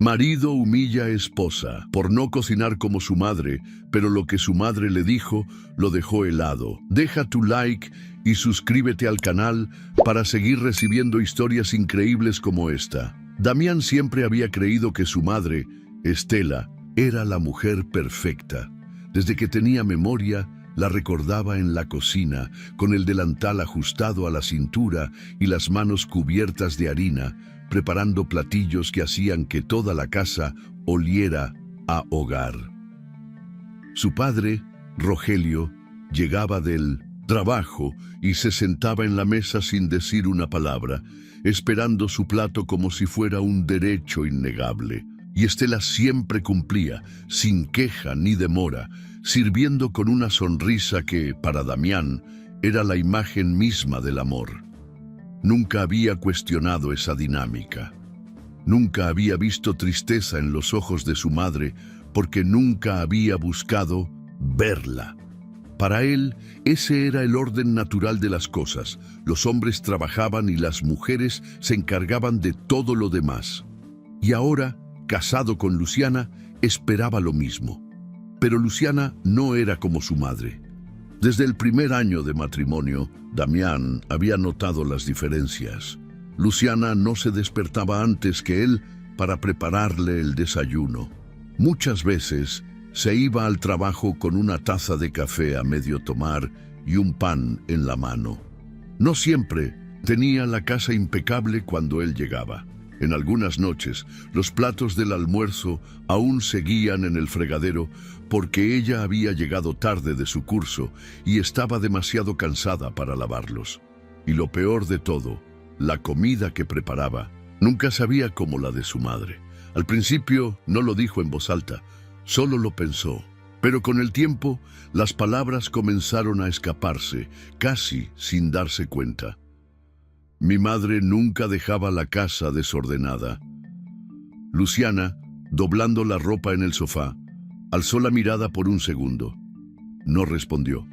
Marido humilla a esposa por no cocinar como su madre, pero lo que su madre le dijo lo dejó helado. Deja tu like y suscríbete al canal para seguir recibiendo historias increíbles como esta. Damián siempre había creído que su madre, Estela, era la mujer perfecta. Desde que tenía memoria, la recordaba en la cocina, con el delantal ajustado a la cintura y las manos cubiertas de harina, preparando platillos que hacían que toda la casa oliera a hogar. Su padre, Rogelio, llegaba del trabajo y se sentaba en la mesa sin decir una palabra, esperando su plato como si fuera un derecho innegable. Y Estela siempre cumplía, sin queja ni demora, sirviendo con una sonrisa que, para Damián, era la imagen misma del amor. Nunca había cuestionado esa dinámica. Nunca había visto tristeza en los ojos de su madre porque nunca había buscado verla. Para él, ese era el orden natural de las cosas. Los hombres trabajaban y las mujeres se encargaban de todo lo demás. Y ahora, casado con Luciana, esperaba lo mismo. Pero Luciana no era como su madre. Desde el primer año de matrimonio, Damián había notado las diferencias. Luciana no se despertaba antes que él para prepararle el desayuno. Muchas veces se iba al trabajo con una taza de café a medio tomar y un pan en la mano. No siempre tenía la casa impecable cuando él llegaba. En algunas noches, los platos del almuerzo aún seguían en el fregadero porque ella había llegado tarde de su curso y estaba demasiado cansada para lavarlos. Y lo peor de todo, la comida que preparaba nunca sabía como la de su madre. Al principio no lo dijo en voz alta, solo lo pensó. Pero con el tiempo, las palabras comenzaron a escaparse, casi sin darse cuenta. Mi madre nunca dejaba la casa desordenada. Luciana, doblando la ropa en el sofá, alzó la mirada por un segundo. No respondió.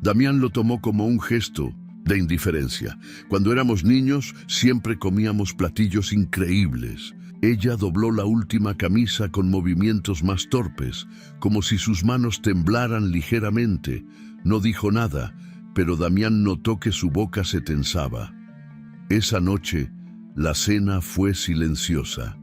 Damián lo tomó como un gesto de indiferencia. Cuando éramos niños, siempre comíamos platillos increíbles. Ella dobló la última camisa con movimientos más torpes, como si sus manos temblaran ligeramente. No dijo nada, pero Damián notó que su boca se tensaba. Esa noche, la cena fue silenciosa.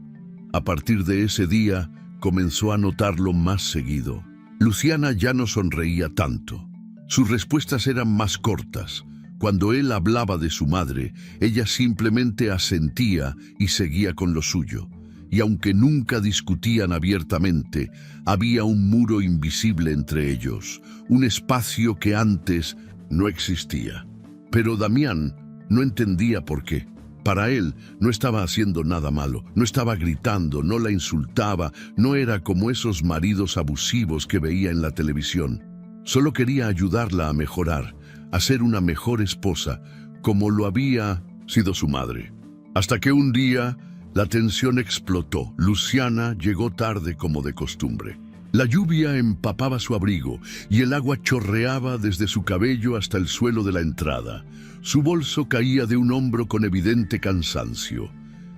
A partir de ese día, comenzó a notarlo más seguido. Luciana ya no sonreía tanto. Sus respuestas eran más cortas. Cuando él hablaba de su madre, ella simplemente asentía y seguía con lo suyo. Y aunque nunca discutían abiertamente, había un muro invisible entre ellos, un espacio que antes no existía. Pero Damián no entendía por qué. Para él no estaba haciendo nada malo, no estaba gritando, no la insultaba, no era como esos maridos abusivos que veía en la televisión. Solo quería ayudarla a mejorar, a ser una mejor esposa, como lo había sido su madre. Hasta que un día la tensión explotó. Luciana llegó tarde como de costumbre. La lluvia empapaba su abrigo y el agua chorreaba desde su cabello hasta el suelo de la entrada. Su bolso caía de un hombro con evidente cansancio.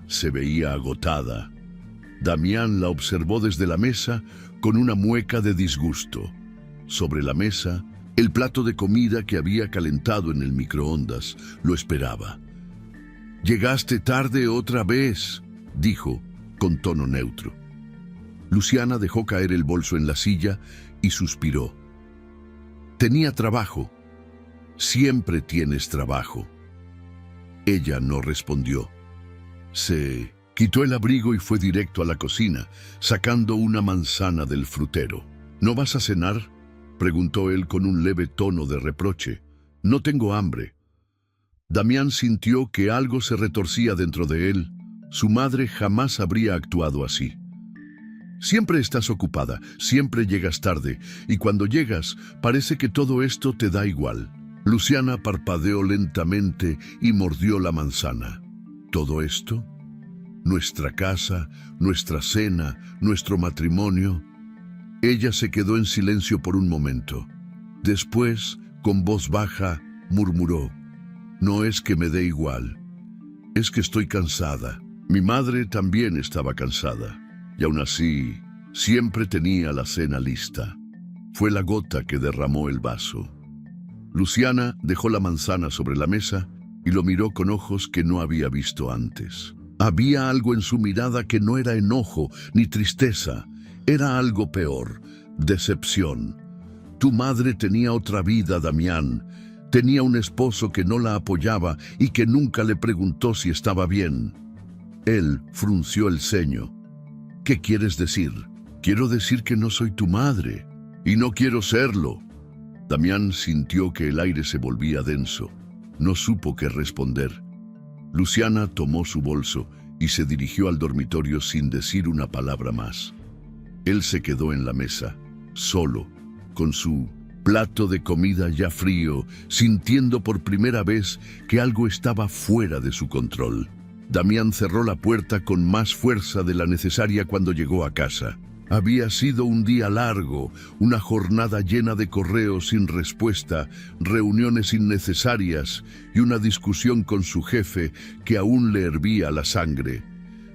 Se veía agotada. Damián la observó desde la mesa con una mueca de disgusto. Sobre la mesa, el plato de comida que había calentado en el microondas lo esperaba. «Llegaste tarde otra vez», dijo con tono neutro. Luciana dejó caer el bolso en la silla y suspiró. «Tenía trabajo». «Siempre tienes trabajo». Ella no respondió. Se quitó el abrigo y fue directo a la cocina, sacando una manzana del frutero. «¿No vas a cenar?», preguntó él con un leve tono de reproche. «No tengo hambre». Damián sintió que algo se retorcía dentro de él. Su madre jamás habría actuado así. «Siempre estás ocupada, siempre llegas tarde, y cuando llegas parece que todo esto te da igual». Luciana parpadeó lentamente y mordió la manzana. ¿Todo esto? ¿Nuestra casa, nuestra cena, nuestro matrimonio? Ella se quedó en silencio por un momento. Después, con voz baja, murmuró: «No es que me dé igual, es que estoy cansada». Mi madre también estaba cansada, y aún así siempre tenía la cena lista. Fue la gota que derramó el vaso. Luciana dejó la manzana sobre la mesa y lo miró con ojos que no había visto antes. Había algo en su mirada que no era enojo ni tristeza, era algo peor, decepción. Tu madre tenía otra vida, Damián. Tenía un esposo que no la apoyaba y que nunca le preguntó si estaba bien. Él frunció el ceño. ¿Qué quieres decir? Quiero decir que no soy tu madre, y no quiero serlo. Damián sintió que el aire se volvía denso. No supo qué responder. Luciana tomó su bolso y se dirigió al dormitorio sin decir una palabra más. Él se quedó en la mesa, solo, con su plato de comida ya frío, sintiendo por primera vez que algo estaba fuera de su control. Damián cerró la puerta con más fuerza de la necesaria cuando llegó a casa. Había sido un día largo, una jornada llena de correos sin respuesta, reuniones innecesarias y una discusión con su jefe que aún le hervía la sangre.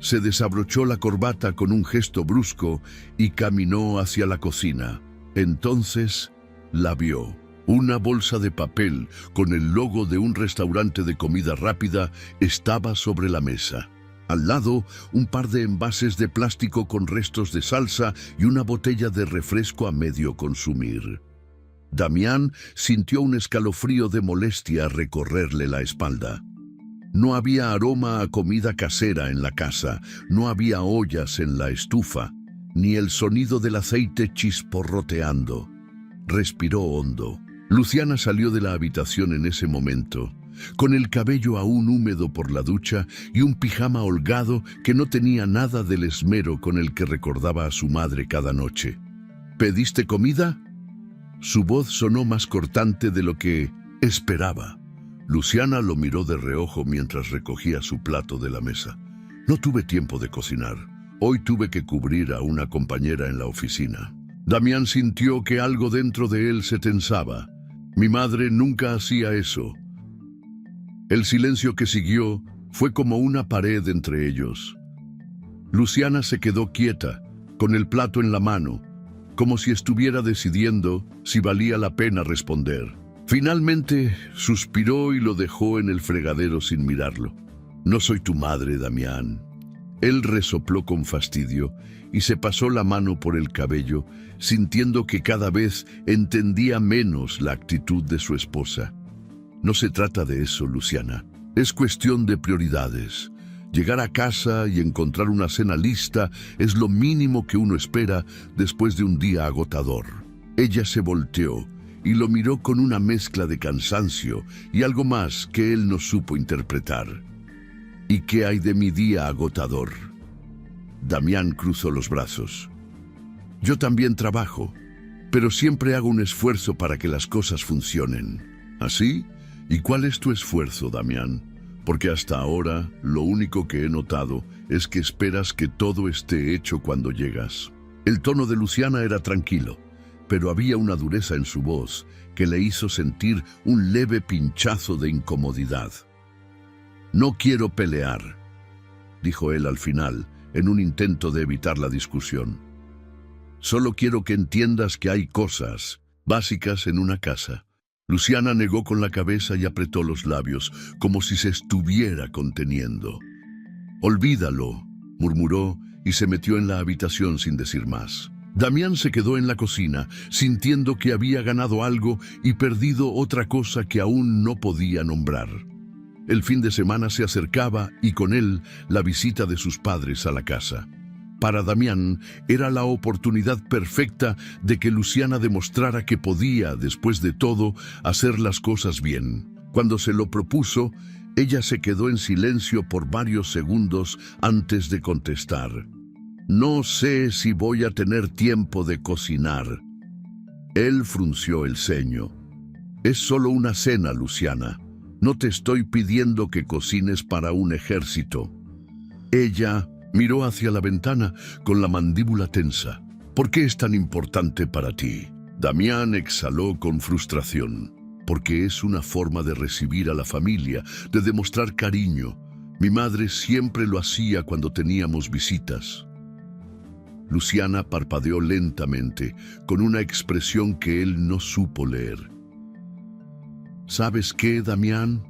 Se desabrochó la corbata con un gesto brusco y caminó hacia la cocina. Entonces la vio. Una bolsa de papel con el logo de un restaurante de comida rápida estaba sobre la mesa. Al lado, un par de envases de plástico con restos de salsa y una botella de refresco a medio consumir. Damián sintió un escalofrío de molestia recorrerle la espalda. No había aroma a comida casera en la casa, no había ollas en la estufa, ni el sonido del aceite chisporroteando. Respiró hondo. Luciana salió de la habitación en ese momento, con el cabello aún húmedo por la ducha y un pijama holgado que no tenía nada del esmero con el que recordaba a su madre cada noche. ¿Pediste comida? Su voz sonó más cortante de lo que esperaba. Luciana lo miró de reojo mientras recogía su plato de la mesa. No tuve tiempo de cocinar. Hoy tuve que cubrir a una compañera en la oficina. Damián sintió que algo dentro de él se tensaba. Mi madre nunca hacía eso. El silencio que siguió fue como una pared entre ellos. Luciana se quedó quieta, con el plato en la mano, como si estuviera decidiendo si valía la pena responder. Finalmente suspiró y lo dejó en el fregadero sin mirarlo. No soy tu madre, Damián. Él resopló con fastidio y se pasó la mano por el cabello, sintiendo que cada vez entendía menos la actitud de su esposa. No se trata de eso, Luciana. Es cuestión de prioridades. Llegar a casa y encontrar una cena lista es lo mínimo que uno espera después de un día agotador. Ella se volteó y lo miró con una mezcla de cansancio y algo más que él no supo interpretar. ¿Y qué hay de mi día agotador? Damián cruzó los brazos. Yo también trabajo, pero siempre hago un esfuerzo para que las cosas funcionen. ¿Así? ¿Y cuál es tu esfuerzo, Damián? Porque hasta ahora lo único que he notado es que esperas que todo esté hecho cuando llegas. El tono de Luciana era tranquilo, pero había una dureza en su voz que le hizo sentir un leve pinchazo de incomodidad. No quiero pelear, dijo él al final, en un intento de evitar la discusión. Solo quiero que entiendas que hay cosas básicas en una casa. Luciana negó con la cabeza y apretó los labios, como si se estuviera conteniendo. Olvídalo, murmuró y se metió en la habitación sin decir más. Damián se quedó en la cocina, sintiendo que había ganado algo y perdido otra cosa que aún no podía nombrar. El fin de semana se acercaba y con él la visita de sus padres a la casa. Para Damián era la oportunidad perfecta de que Luciana demostrara que podía, después de todo, hacer las cosas bien. Cuando se lo propuso, ella se quedó en silencio por varios segundos antes de contestar. No sé si voy a tener tiempo de cocinar. Él frunció el ceño. Es solo una cena, Luciana. No te estoy pidiendo que cocines para un ejército. Ella miró hacia la ventana con la mandíbula tensa. ¿Por qué es tan importante para ti? Damián exhaló con frustración. Porque es una forma de recibir a la familia, de demostrar cariño. Mi madre siempre lo hacía cuando teníamos visitas. Luciana parpadeó lentamente, con una expresión que él no supo leer. ¿Sabes qué, Damián?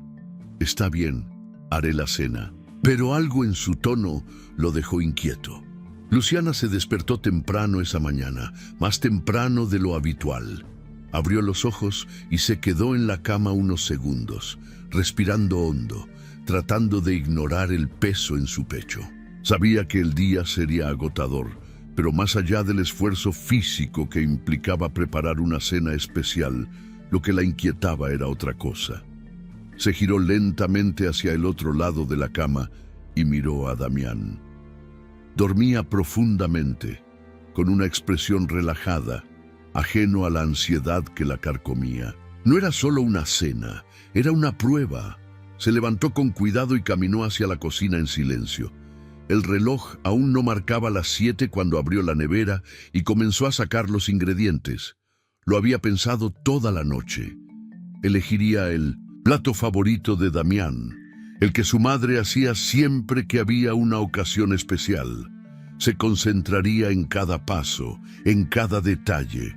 Está bien, haré la cena. Pero algo en su tono lo dejó inquieto. Luciana se despertó temprano esa mañana, más temprano de lo habitual. Abrió los ojos y se quedó en la cama unos segundos, respirando hondo, tratando de ignorar el peso en su pecho. Sabía que el día sería agotador, pero más allá del esfuerzo físico que implicaba preparar una cena especial, lo que la inquietaba era otra cosa. Se giró lentamente hacia el otro lado de la cama y miró a Damián. Dormía profundamente, con una expresión relajada, ajeno a la ansiedad que la carcomía. No era solo una cena, era una prueba. Se levantó con cuidado y caminó hacia la cocina en silencio. El reloj aún no marcaba las 7 cuando abrió la nevera y comenzó a sacar los ingredientes. Lo había pensado toda la noche. Elegiría el plato favorito de Damián, el que su madre hacía siempre que había una ocasión especial. Se concentraría en cada paso, en cada detalle.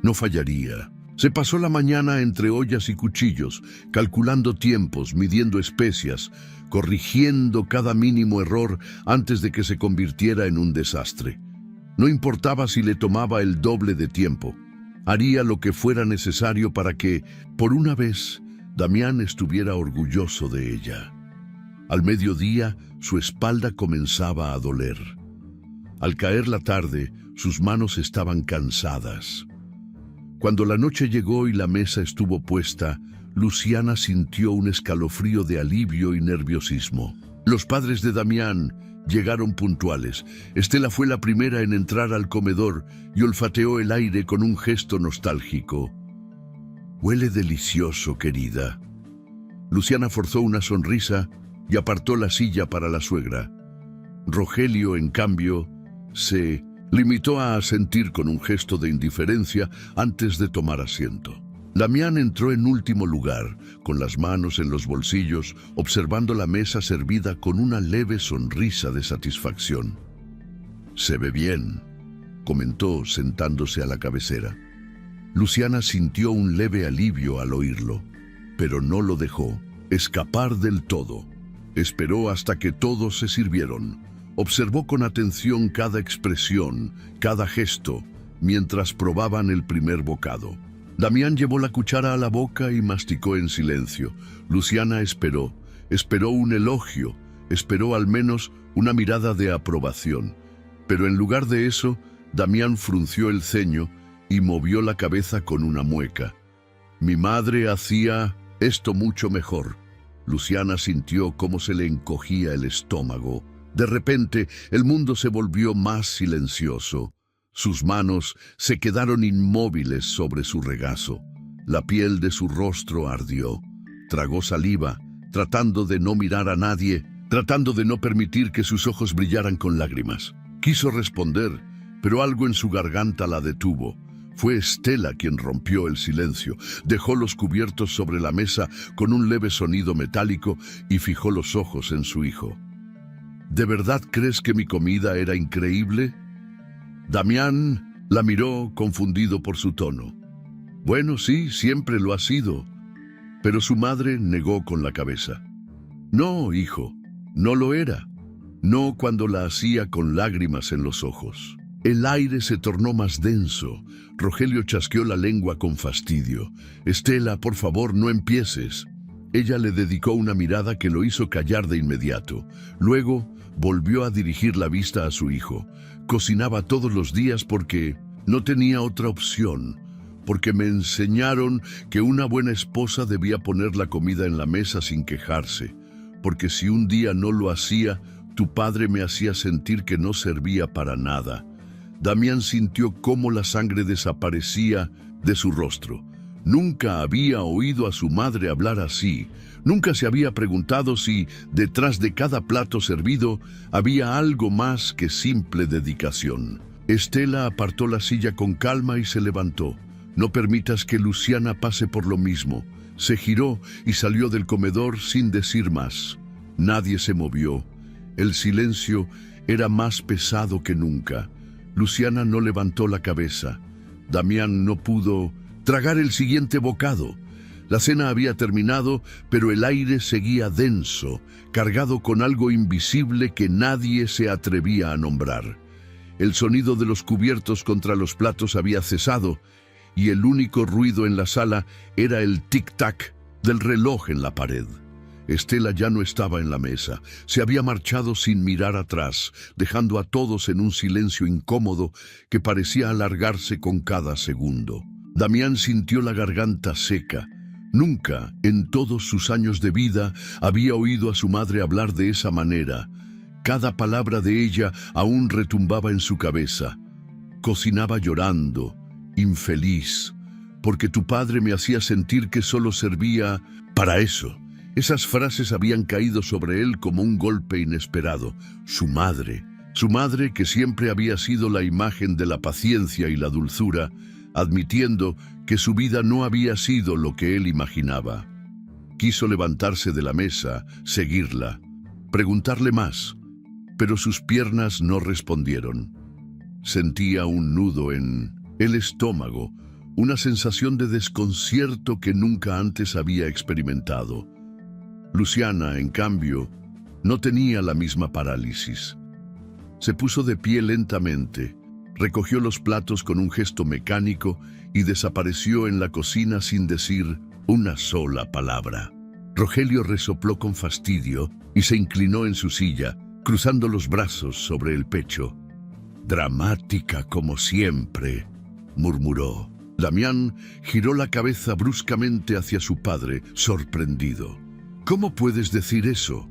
No fallaría. Se pasó la mañana entre ollas y cuchillos, calculando tiempos, midiendo especias, corrigiendo cada mínimo error antes de que se convirtiera en un desastre. No importaba si le tomaba el doble de tiempo. Haría lo que fuera necesario para que, por una vez, Damián estuviera orgulloso de ella. Al mediodía, su espalda comenzaba a doler. Al caer la tarde, sus manos estaban cansadas. Cuando la noche llegó y la mesa estuvo puesta, Luciana sintió un escalofrío de alivio y nerviosismo. Los padres de Damián llegaron puntuales. Estela fue la primera en entrar al comedor y olfateó el aire con un gesto nostálgico. «Huele delicioso, querida». Luciana forzó una sonrisa y apartó la silla para la suegra. Rogelio, en cambio, se limitó a asentir con un gesto de indiferencia antes de tomar asiento. Damián entró en último lugar, con las manos en los bolsillos, observando la mesa servida con una leve sonrisa de satisfacción. «Se ve bien», comentó sentándose a la cabecera. Luciana sintió un leve alivio al oírlo, pero no lo dejó escapar del todo. Esperó hasta que todos se sirvieron. Observó con atención cada expresión, cada gesto, mientras probaban el primer bocado. Damián llevó la cuchara a la boca y masticó en silencio. Luciana esperó un elogio, esperó al menos una mirada de aprobación. Pero en lugar de eso, Damián frunció el ceño y movió la cabeza con una mueca. «Mi madre hacía esto mucho mejor». Luciana sintió cómo se le encogía el estómago. De repente, el mundo se volvió más silencioso. Sus manos se quedaron inmóviles sobre su regazo. La piel de su rostro ardió. Tragó saliva, tratando de no mirar a nadie, tratando de no permitir que sus ojos brillaran con lágrimas. Quiso responder, pero algo en su garganta la detuvo. Fue Estela quien rompió el silencio, dejó los cubiertos sobre la mesa con un leve sonido metálico y fijó los ojos en su hijo. «¿De verdad crees que mi comida era increíble?» Damián la miró confundido por su tono. «Bueno, sí, siempre lo ha sido». Pero su madre negó con la cabeza. «No, hijo, no lo era. No cuando la hacía con lágrimas en los ojos». El aire se tornó más denso. Rogelio chasqueó la lengua con fastidio. «Estela, por favor, no empieces». Ella le dedicó una mirada que lo hizo callar de inmediato. Luego volvió a dirigir la vista a su hijo. «Cocinaba todos los días porque no tenía otra opción, porque me enseñaron que una buena esposa debía poner la comida en la mesa sin quejarse, porque si un día no lo hacía, tu padre me hacía sentir que no servía para nada». Damián sintió cómo la sangre desaparecía de su rostro. Nunca había oído a su madre hablar así. Nunca se había preguntado si, detrás de cada plato servido, había algo más que simple dedicación. Estela apartó la silla con calma y se levantó. «No permitas que Luciana pase por lo mismo». Se giró y salió del comedor sin decir más. Nadie se movió. El silencio era más pesado que nunca. Luciana no levantó la cabeza. Damián no pudo tragar el siguiente bocado. La cena había terminado, pero el aire seguía denso, cargado con algo invisible que nadie se atrevía a nombrar. El sonido de los cubiertos contra los platos había cesado, y el único ruido en la sala era el tic-tac del reloj en la pared. Estela ya no estaba en la mesa. Se había marchado sin mirar atrás, dejando a todos en un silencio incómodo que parecía alargarse con cada segundo. Damián sintió la garganta seca. Nunca, en todos sus años de vida, había oído a su madre hablar de esa manera. Cada palabra de ella aún retumbaba en su cabeza. Cocinaba llorando, infeliz, porque tu padre me hacía sentir que solo servía para eso. Esas frases habían caído sobre él como un golpe inesperado. Su madre que siempre había sido la imagen de la paciencia y la dulzura, admitiendo que su vida no había sido lo que él imaginaba. Quiso levantarse de la mesa, seguirla, preguntarle más, pero sus piernas no respondieron. Sentía un nudo en el estómago, una sensación de desconcierto que nunca antes había experimentado. Luciana, en cambio, no tenía la misma parálisis. Se puso de pie lentamente, recogió los platos con un gesto mecánico y desapareció en la cocina sin decir una sola palabra. Rogelio resopló con fastidio y se inclinó en su silla, cruzando los brazos sobre el pecho. «Dramática como siempre», murmuró. Damián giró la cabeza bruscamente hacia su padre, sorprendido. «¿Cómo puedes decir eso?»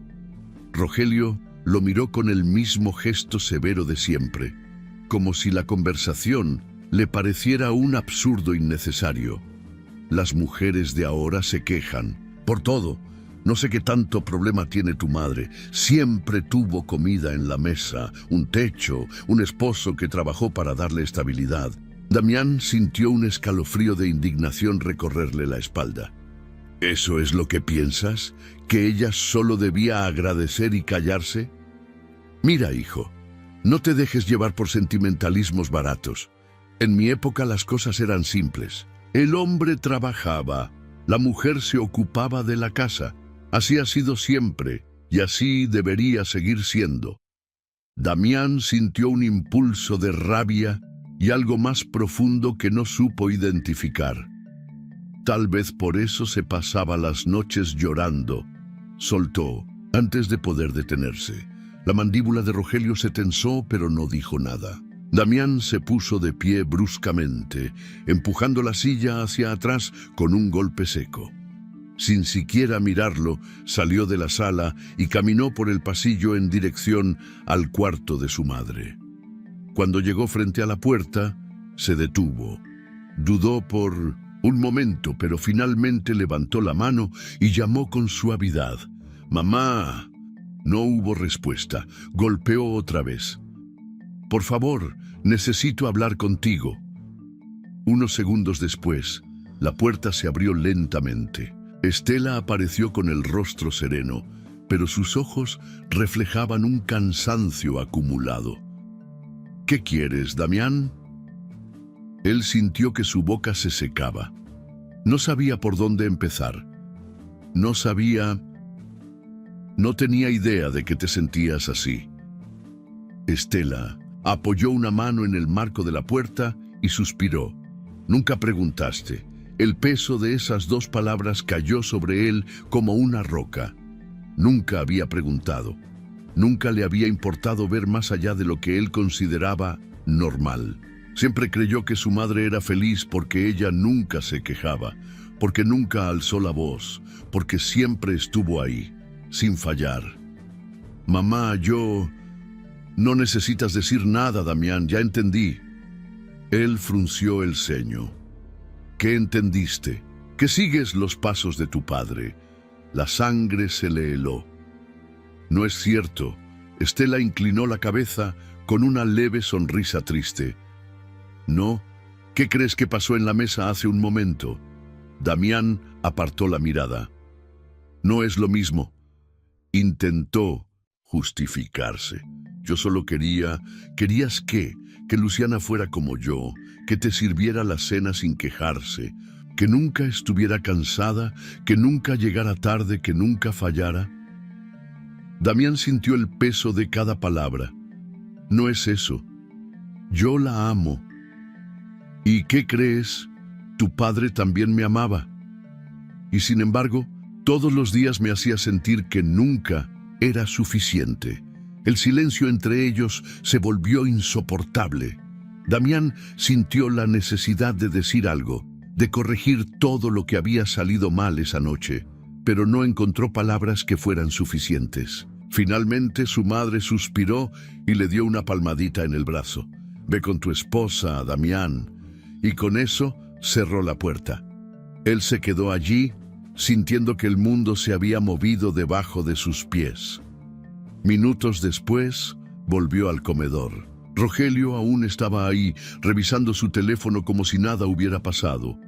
Rogelio lo miró con el mismo gesto severo de siempre, como si la conversación le pareciera un absurdo innecesario. «Las mujeres de ahora se quejan por todo. No sé qué tanto problema tiene tu madre. Siempre tuvo comida en la mesa, un techo, un esposo que trabajó para darle estabilidad». Damián sintió un escalofrío de indignación recorrerle la espalda. ¿Eso es lo que piensas? ¿Que ella solo debía agradecer y callarse? Mira, hijo, no te dejes llevar por sentimentalismos baratos. En mi época las cosas eran simples. El hombre trabajaba, la mujer se ocupaba de la casa. Así ha sido siempre, y así debería seguir siendo. Damián sintió un impulso de rabia y algo más profundo que no supo identificar. Tal vez por eso se pasaba las noches llorando. Soltó, antes de poder detenerse. La mandíbula de Rogelio se tensó, pero no dijo nada. Damián se puso de pie bruscamente, empujando la silla hacia atrás con un golpe seco. Sin siquiera mirarlo, salió de la sala y caminó por el pasillo en dirección al cuarto de su madre. Cuando llegó frente a la puerta, se detuvo. Dudó por un momento, pero finalmente levantó la mano y llamó con suavidad. «¡Mamá!». No hubo respuesta. Golpeó otra vez. «Por favor, necesito hablar contigo». Unos segundos después, la puerta se abrió lentamente. Estela apareció con el rostro sereno, pero sus ojos reflejaban un cansancio acumulado. «¿Qué quieres, Damián?». Él sintió que su boca se secaba. No sabía por dónde empezar. No tenía idea de que te sentías así. Estela apoyó una mano en el marco de la puerta y suspiró. Nunca preguntaste. El peso de esas dos palabras cayó sobre él como una roca. Nunca había preguntado. Nunca le había importado ver más allá de lo que él consideraba normal. Siempre creyó que su madre era feliz porque ella nunca se quejaba, porque nunca alzó la voz, porque siempre estuvo ahí, sin fallar. «Mamá, yo...». «No necesitas decir nada, Damián, ya entendí». Él frunció el ceño. «¿Qué entendiste?». «Que sigues los pasos de tu padre». La sangre se le heló. «No es cierto». Estela inclinó la cabeza con una leve sonrisa triste. «¿No? ¿Qué crees que pasó en la mesa hace un momento?». Damián apartó la mirada. «No es lo mismo». Intentó justificarse. Yo solo ¿querías qué? Que Luciana fuera como yo, que te sirviera la cena sin quejarse, que nunca estuviera cansada, que nunca llegara tarde, que nunca fallara. Damián sintió el peso de cada palabra. No es eso. Yo la amo. ¿Y qué crees? Tu padre también me amaba. Y sin embargo, todos los días me hacía sentir que nunca era suficiente. El silencio entre ellos se volvió insoportable. Damián sintió la necesidad de decir algo, de corregir todo lo que había salido mal esa noche, pero no encontró palabras que fueran suficientes. Finalmente su madre suspiró y le dio una palmadita en el brazo. Ve con tu esposa, Damián. Y con eso cerró la puerta. Él se quedó allí, sintiendo que el mundo se había movido debajo de sus pies. Minutos después, volvió al comedor. Rogelio aún estaba ahí, revisando su teléfono como si nada hubiera pasado.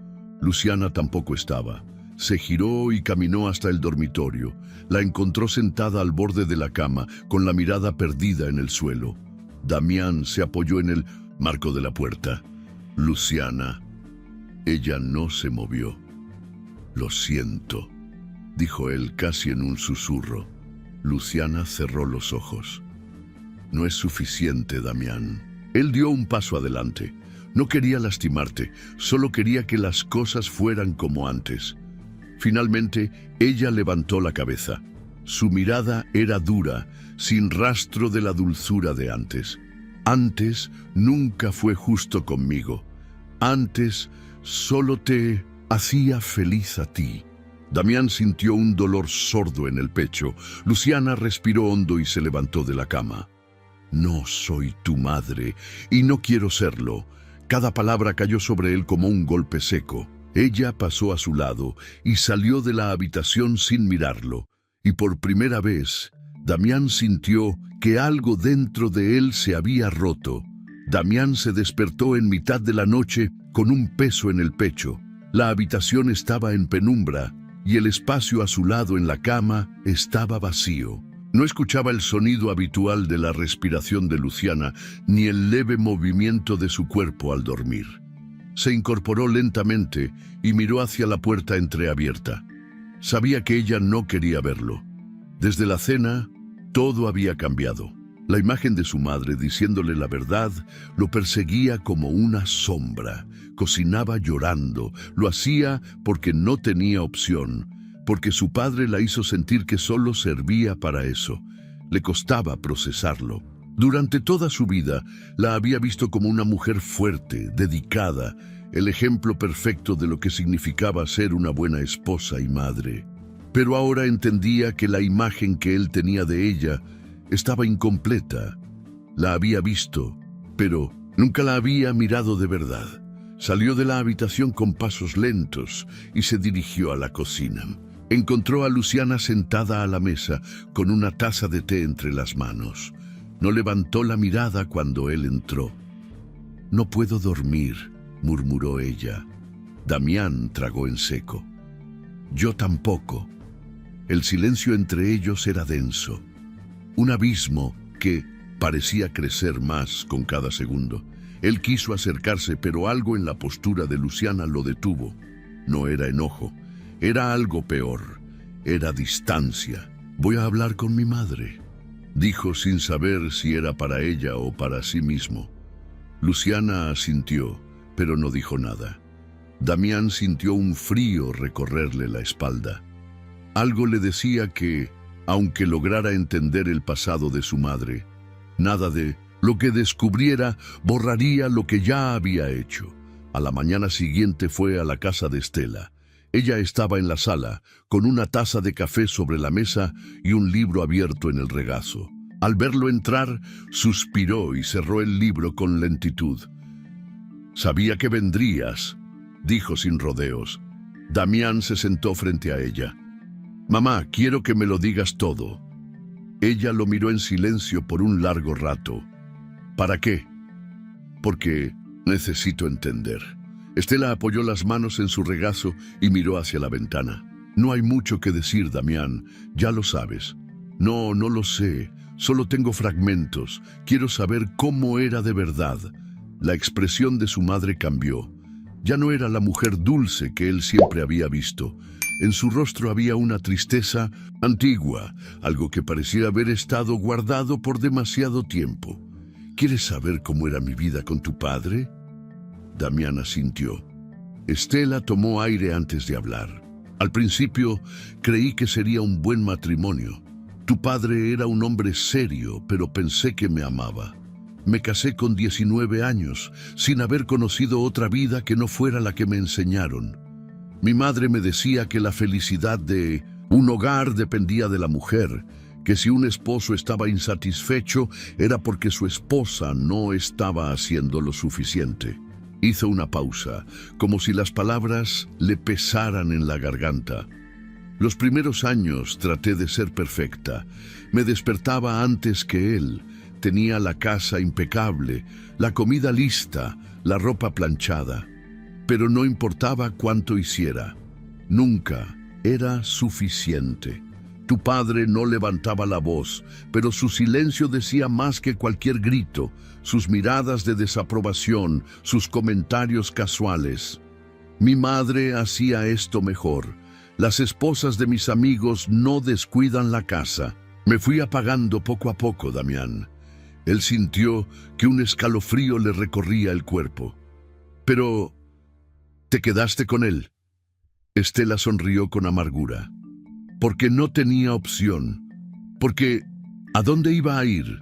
Luciana tampoco estaba. Se giró y caminó hasta el dormitorio. La encontró sentada al borde de la cama, con la mirada perdida en el suelo. Damián se apoyó en el marco de la puerta. Luciana. Ella no se movió. Lo siento, dijo él casi en un susurro. Luciana cerró los ojos. No es suficiente, Damián. Él dio un paso adelante. No quería lastimarte, solo quería que las cosas fueran como antes. Finalmente, ella levantó la cabeza. Su mirada era dura, sin rastro de la dulzura de antes. Antes nunca fue justo conmigo. Antes solo te hacía feliz a ti. Damián sintió un dolor sordo en el pecho. Luciana respiró hondo y se levantó de la cama. No soy tu madre, y no quiero serlo. Cada palabra cayó sobre él como un golpe seco. Ella pasó a su lado y salió de la habitación sin mirarlo. Y por primera vez, Damián sintió que algo dentro de él se había roto. Damián se despertó en mitad de la noche con un peso en el pecho. La habitación estaba en penumbra y el espacio a su lado en la cama estaba vacío. No escuchaba el sonido habitual de la respiración de Luciana ni el leve movimiento de su cuerpo al dormir. Se incorporó lentamente y miró hacia la puerta entreabierta. Sabía que ella no quería verlo. Desde la cena, todo había cambiado. La imagen de su madre diciéndole la verdad lo perseguía como una sombra. Cocinaba llorando, lo hacía porque no tenía opción, porque su padre la hizo sentir que solo servía para eso. Le costaba procesarlo. Durante toda su vida la había visto como una mujer fuerte, dedicada, el ejemplo perfecto de lo que significaba ser una buena esposa y madre. Pero ahora entendía que la imagen que él tenía de ella estaba incompleta. La había visto, pero nunca la había mirado de verdad. Salió de la habitación con pasos lentos y se dirigió a la cocina. Encontró a Luciana sentada a la mesa con una taza de té entre las manos. No levantó la mirada cuando él entró. «No puedo dormir», murmuró ella. Damián tragó en seco. «Yo tampoco». El silencio entre ellos era denso. Un abismo que parecía crecer más con cada segundo. Él quiso acercarse, pero algo en la postura de Luciana lo detuvo. No era enojo, era algo peor. Era distancia. «Voy a hablar con mi madre», dijo sin saber si era para ella o para sí mismo. Luciana asintió, pero no dijo nada. Damián sintió un frío recorrerle la espalda. Algo le decía que, aunque lograra entender el pasado de su madre, nada de lo que descubriera borraría lo que ya había hecho. A la mañana siguiente fue a la casa de Estela. Ella estaba en la sala, con una taza de café sobre la mesa y un libro abierto en el regazo. Al verlo entrar, suspiró y cerró el libro con lentitud. «Sabía que vendrías», dijo sin rodeos. Damián se sentó frente a ella. «Mamá, quiero que me lo digas todo». Ella lo miró en silencio por un largo rato. «¿Para qué?» «Porque necesito entender». Estela apoyó las manos en su regazo y miró hacia la ventana. «No hay mucho que decir, Damián, ya lo sabes. No, no lo sé. Solo tengo fragmentos. Quiero saber cómo era de verdad. La expresión de su madre cambió. Ya no era la mujer dulce que él siempre había visto. En su rostro había una tristeza antigua, algo que parecía haber estado guardado por demasiado tiempo. ¿Quieres saber cómo era mi vida con tu padre? Damián asintió. Estela tomó aire antes de hablar. Al principio creí que sería un buen matrimonio. Tu padre era un hombre serio, pero pensé que me amaba. Me casé con 19 años, sin haber conocido otra vida que no fuera la que me enseñaron. Mi madre me decía que la felicidad de un hogar dependía de la mujer, que si un esposo estaba insatisfecho era porque su esposa no estaba haciendo lo suficiente. Hizo una pausa, como si las palabras le pesaran en la garganta. Los primeros años traté de ser perfecta. Me despertaba antes que él. Tenía la casa impecable, la comida lista, la ropa planchada. Pero no importaba cuánto hiciera. Nunca era suficiente. Tu padre no levantaba la voz, pero su silencio decía más que cualquier grito, sus miradas de desaprobación, sus comentarios casuales. Mi madre hacía esto mejor. Las esposas de mis amigos no descuidan la casa. Me fui apagando poco a poco, Damián. Él sintió que un escalofrío le recorría el cuerpo. Pero, ¿te quedaste con él? Estela sonrió con amargura. Porque no tenía opción. Porque, ¿a dónde iba a ir?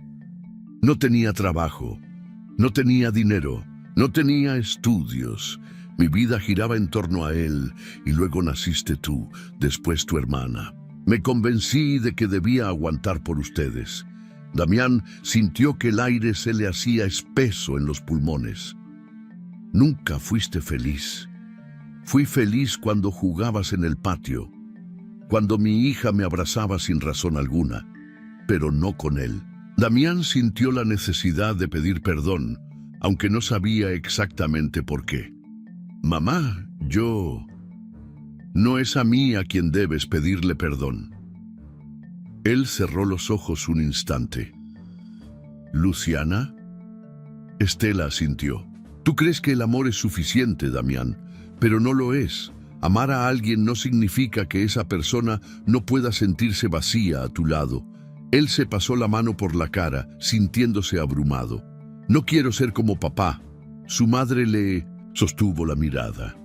No tenía trabajo. No tenía dinero. No tenía estudios. Mi vida giraba en torno a él, y luego naciste tú, después tu hermana. Me convencí de que debía aguantar por ustedes. Damián sintió que el aire se le hacía espeso en los pulmones. Nunca fuiste feliz. Fui feliz cuando jugabas en el patio, cuando mi hija me abrazaba sin razón alguna, pero no con él. Damián sintió la necesidad de pedir perdón, aunque no sabía exactamente por qué. Mamá, no es a mí a quien debes pedirle perdón. Él cerró los ojos un instante. ¿Luciana? Estela asintió. Tú crees que el amor es suficiente, Damián, pero no lo es. Amar a alguien no significa que esa persona no pueda sentirse vacía a tu lado. Él se pasó la mano por la cara, sintiéndose abrumado. No quiero ser como papá. Su madre le sostuvo la mirada.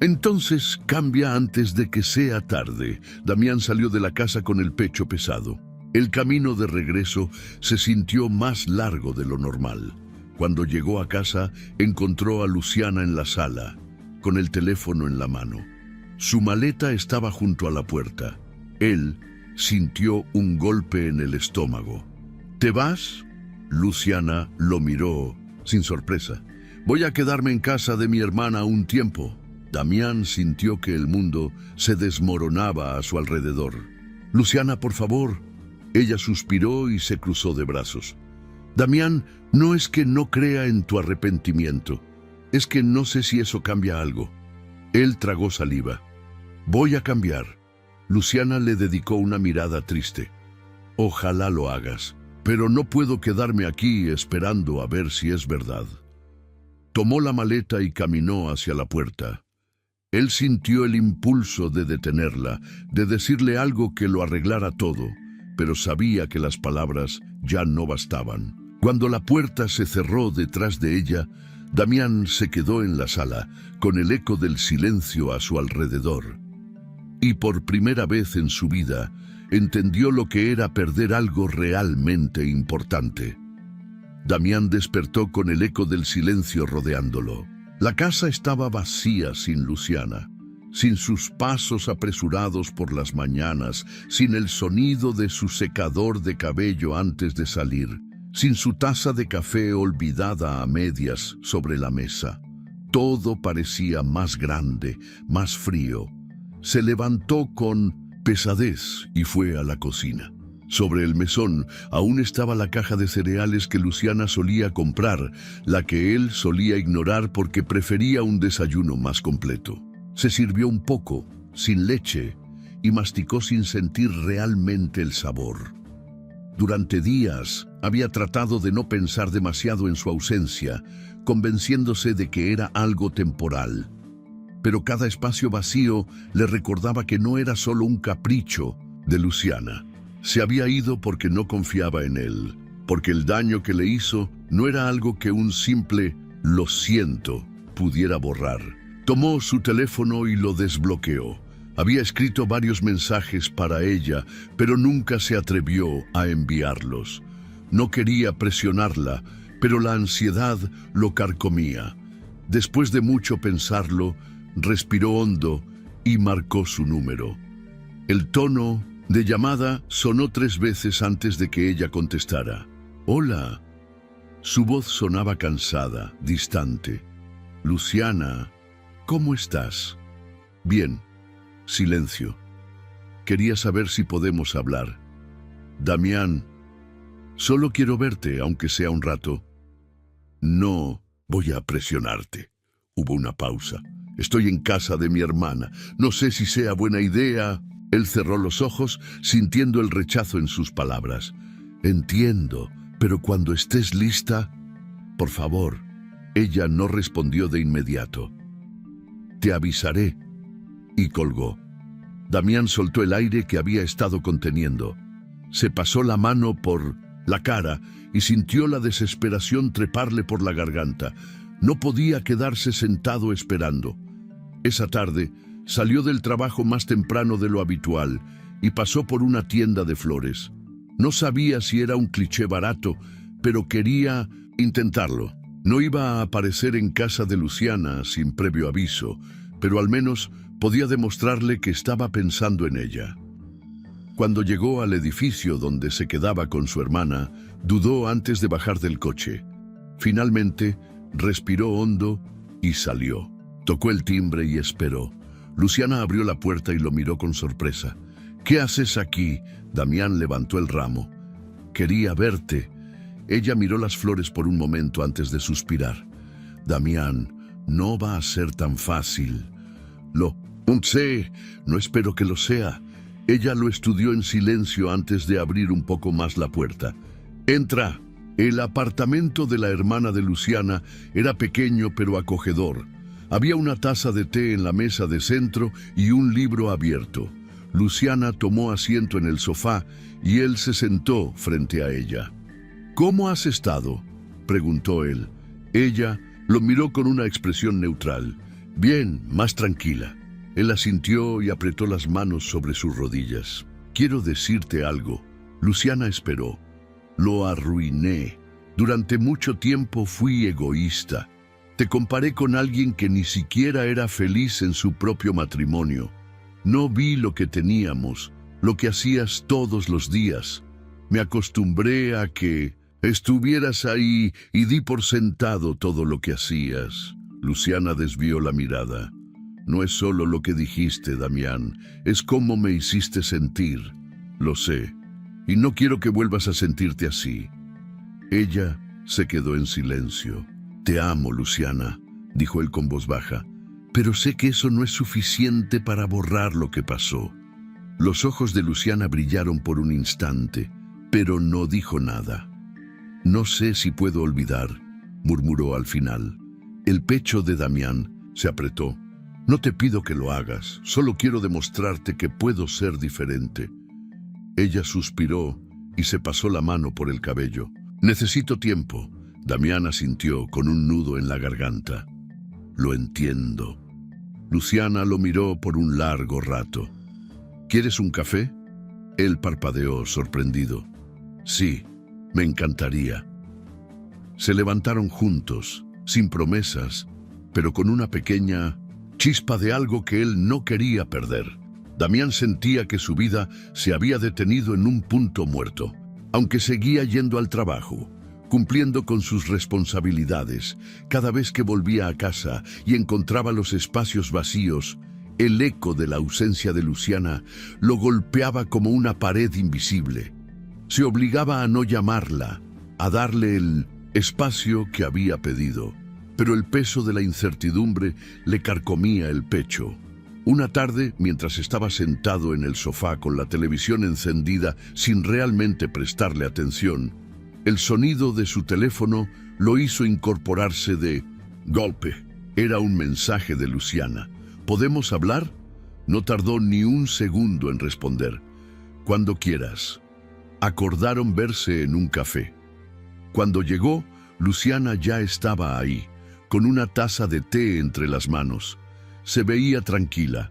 Entonces cambia antes de que sea tarde. Damián salió de la casa con el pecho pesado. El camino de regreso se sintió más largo de lo normal. Cuando llegó a casa, encontró a Luciana en la sala, con el teléfono en la mano. Su maleta estaba junto a la puerta. Él sintió un golpe en el estómago. ¿Te vas? Luciana lo miró sin sorpresa. Voy a quedarme en casa de mi hermana un tiempo. Damián sintió que el mundo se desmoronaba a su alrededor. Luciana, por favor. Ella suspiró y se cruzó de brazos. Damián, no es que no crea en tu arrepentimiento. Es que no sé si eso cambia algo. Él tragó saliva. Voy a cambiar. Luciana le dedicó una mirada triste. Ojalá lo hagas, pero no puedo quedarme aquí esperando a ver si es verdad. Tomó la maleta y caminó hacia la puerta. Él sintió el impulso de detenerla, de decirle algo que lo arreglara todo, pero sabía que las palabras ya no bastaban. Cuando la puerta se cerró detrás de ella, Damián se quedó en la sala, con el eco del silencio a su alrededor. Y por primera vez en su vida, entendió lo que era perder algo realmente importante. Damián despertó con el eco del silencio rodeándolo. La casa estaba vacía sin Luciana, sin sus pasos apresurados por las mañanas, sin el sonido de su secador de cabello antes de salir, sin su taza de café olvidada a medias sobre la mesa. Todo parecía más grande, más frío. Se levantó con pesadez y fue a la cocina. Sobre el mesón aún estaba la caja de cereales que Luciana solía comprar, la que él solía ignorar porque prefería un desayuno más completo. Se sirvió un poco, sin leche, y masticó sin sentir realmente el sabor. Durante días había tratado de no pensar demasiado en su ausencia, convenciéndose de que era algo temporal. Pero cada espacio vacío le recordaba que no era solo un capricho de Luciana. Se había ido porque no confiaba en él, porque el daño que le hizo no era algo que un simple "lo siento" pudiera borrar. Tomó su teléfono y lo desbloqueó. Había escrito varios mensajes para ella, pero nunca se atrevió a enviarlos. No quería presionarla, pero la ansiedad lo carcomía. Después de mucho pensarlo, respiró hondo y marcó su número. El tono de llamada sonó 3 veces antes de que ella contestara. «Hola». Su voz sonaba cansada, distante. «Luciana, ¿cómo estás?» «Bien». Silencio. «Quería saber si podemos hablar». «Damián, solo quiero verte, aunque sea un rato». «No voy a presionarte». Hubo una pausa. «Estoy en casa de mi hermana. No sé si sea buena idea». Él cerró los ojos, sintiendo el rechazo en sus palabras. «Entiendo, pero cuando estés lista, por favor». Ella no respondió de inmediato. «Te avisaré». Y colgó. Damián soltó el aire que había estado conteniendo. Se pasó la mano por la cara y sintió la desesperación treparle por la garganta. No podía quedarse sentado esperando. Esa tarde salió del trabajo más temprano de lo habitual y pasó por una tienda de flores. No sabía si era un cliché barato, pero quería intentarlo. No iba a aparecer en casa de Luciana sin previo aviso, pero al menos podía demostrarle que estaba pensando en ella. Cuando llegó al edificio donde se quedaba con su hermana, dudó antes de bajar del coche. Finalmente, respiró hondo y salió. Tocó el timbre y esperó. Luciana abrió la puerta y lo miró con sorpresa. «¿Qué haces aquí?» Damián levantó el ramo. «Quería verte». Ella miró las flores por un momento antes de suspirar. «Damián, no va a ser tan fácil». «Lo sé, no espero que lo sea». Ella lo estudió en silencio antes de abrir un poco más la puerta. «Entra». El apartamento de la hermana de Luciana era pequeño pero acogedor. Había una taza de té en la mesa de centro y un libro abierto. Luciana tomó asiento en el sofá y él se sentó frente a ella. «¿Cómo has estado?», preguntó él. Ella lo miró con una expresión neutral. «Bien, más tranquila». Él asintió y apretó las manos sobre sus rodillas. «Quiero decirte algo». Luciana esperó. «Lo arruiné. Durante mucho tiempo fui egoísta. Te comparé con alguien que ni siquiera era feliz en su propio matrimonio. No vi lo que teníamos, lo que hacías todos los días. Me acostumbré a que estuvieras ahí y di por sentado todo lo que hacías». Luciana desvió la mirada. «No es solo lo que dijiste, Damián, es cómo me hiciste sentir. Lo sé, y no quiero que vuelvas a sentirte así». Ella se quedó en silencio. «Te amo, Luciana», dijo él con voz baja, «pero sé que eso no es suficiente para borrar lo que pasó». Los ojos de Luciana brillaron por un instante, pero no dijo nada. «No sé si puedo olvidar», murmuró al final. El pecho de Damián se apretó. «No te pido que lo hagas, solo quiero demostrarte que puedo ser diferente». Ella suspiró y se pasó la mano por el cabello. «Necesito tiempo». Damián asintió con un nudo en la garganta. «Lo entiendo». Luciana lo miró por un largo rato. «¿Quieres un café?» Él parpadeó, sorprendido. «Sí, me encantaría». Se levantaron juntos, sin promesas, pero con una pequeña chispa de algo que él no quería perder. Damián sentía que su vida se había detenido en un punto muerto, aunque seguía yendo al trabajo, cumpliendo con sus responsabilidades. Cada vez que volvía a casa y encontraba los espacios vacíos, el eco de la ausencia de Luciana lo golpeaba como una pared invisible. Se obligaba a no llamarla, a darle el espacio que había pedido, pero el peso de la incertidumbre le carcomía el pecho. Una tarde, mientras estaba sentado en el sofá con la televisión encendida sin realmente prestarle atención, el sonido de su teléfono lo hizo incorporarse de golpe. Era un mensaje de Luciana. ¿Podemos hablar? No tardó ni un segundo en responder. Cuando quieras. Acordaron verse en un café. Cuando llegó, Luciana ya estaba ahí, con una taza de té entre las manos. Se veía tranquila,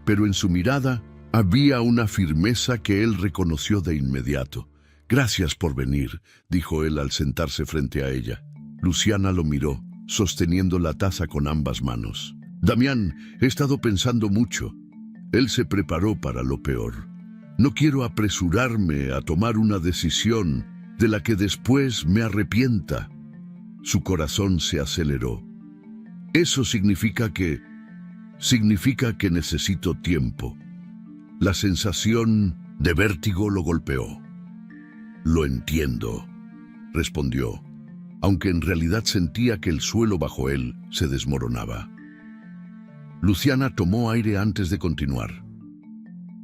pero en su mirada había una firmeza que él reconoció de inmediato. «Gracias por venir», dijo él al sentarse frente a ella. Luciana lo miró, sosteniendo la taza con ambas manos. «Damián, he estado pensando mucho». Él se preparó para lo peor. «No quiero apresurarme a tomar una decisión de la que después me arrepienta». Su corazón se aceleró. «Eso significa que necesito tiempo». La sensación de vértigo lo golpeó. «Lo entiendo», respondió, aunque en realidad sentía que el suelo bajo él se desmoronaba. Luciana tomó aire antes de continuar.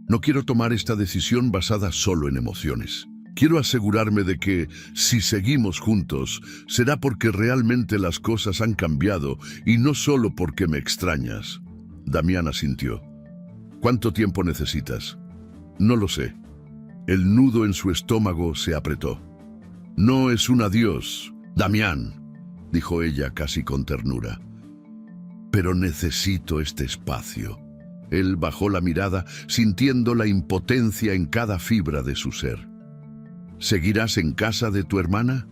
«No quiero tomar esta decisión basada solo en emociones. Quiero asegurarme de que, si seguimos juntos, será porque realmente las cosas han cambiado y no solo porque me extrañas». Damián asintió. «¿Cuánto tiempo necesitas?» «No lo sé». El nudo en su estómago se apretó. «No es un adiós, Damián», dijo ella casi con ternura. «Pero necesito este espacio». Él bajó la mirada, sintiendo la impotencia en cada fibra de su ser. «¿Seguirás en casa de tu hermana?»